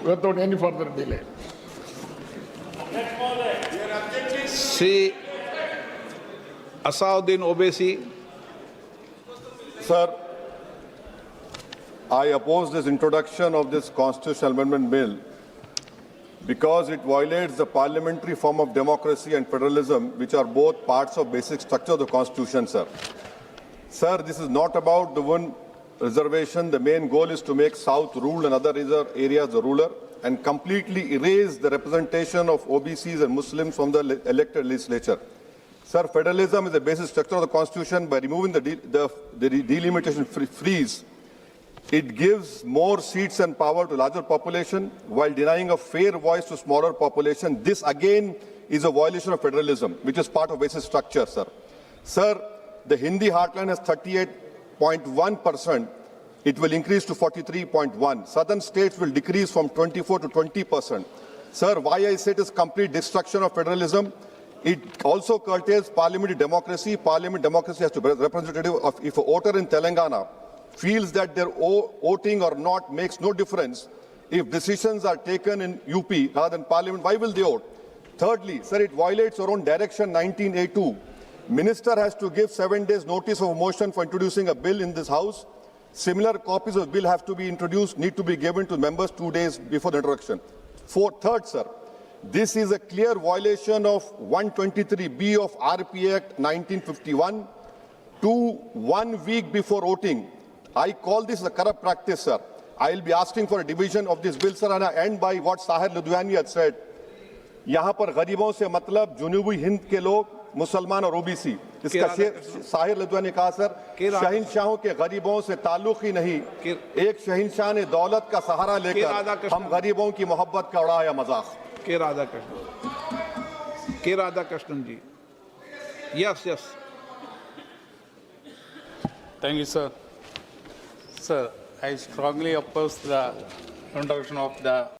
without any further delay. C. Asauddin Obaisi. Sir, I oppose this introduction of this constitutional amendment bill because it violates the parliamentary form of democracy and federalism, which are both parts of basic structure of the Constitution, sir. Sir, this is not about the one reservation. The main goal is to make South rule and other areas the ruler and completely erase the representation of OBCs and Muslims from the elected legislature. Sir, federalism is the basic structure of the Constitution. By removing the delimitation freeze, it gives more seats and power to larger population while denying a fair voice to smaller population. This again is a violation of federalism, which is part of basic structure, sir. Sir, the Hindi heartland has 38.1%. It will increase to 43.1%. Southern states will decrease from 24 to 20%. Sir, why I say it is complete destruction of federalism? It also curtails parliamentary democracy. Parliament democracy has to be representative of, if a voter in Telangana feels that their voting or not makes no difference, if decisions are taken in UP rather than parliament, why will they vote? Thirdly, sir, it violates our own direction 19A2. Minister has to give 7 days notice of a motion for introducing a bill in this house. Similar copies of bill have to be introduced, need to be given to members 2 days before the introduction. Third, sir, this is a clear violation of 123B of RP Act 1951 to 1 week before voting. I call this a corrupt practice, sir. I will be asking for a division of this bill, sir, and I end by what Sahir Ludhiani had said. यहाँ पर गरीबों से मतलब जुनूबी हिंद के लोग, मुसलमान और OBC. इसका साहिर लुधियानी ने कहा, सर, शहंशाहों के गरीबों से ताल्लुक ही नहीं, एक शहंशाह ने दौलत का सहारा लेकर हम गरीबों की मोहब्बत का उड़ाया मजाक. K. Radhakrishnan ji. Yes. Thank you, sir. Sir, I strongly oppose the introduction of the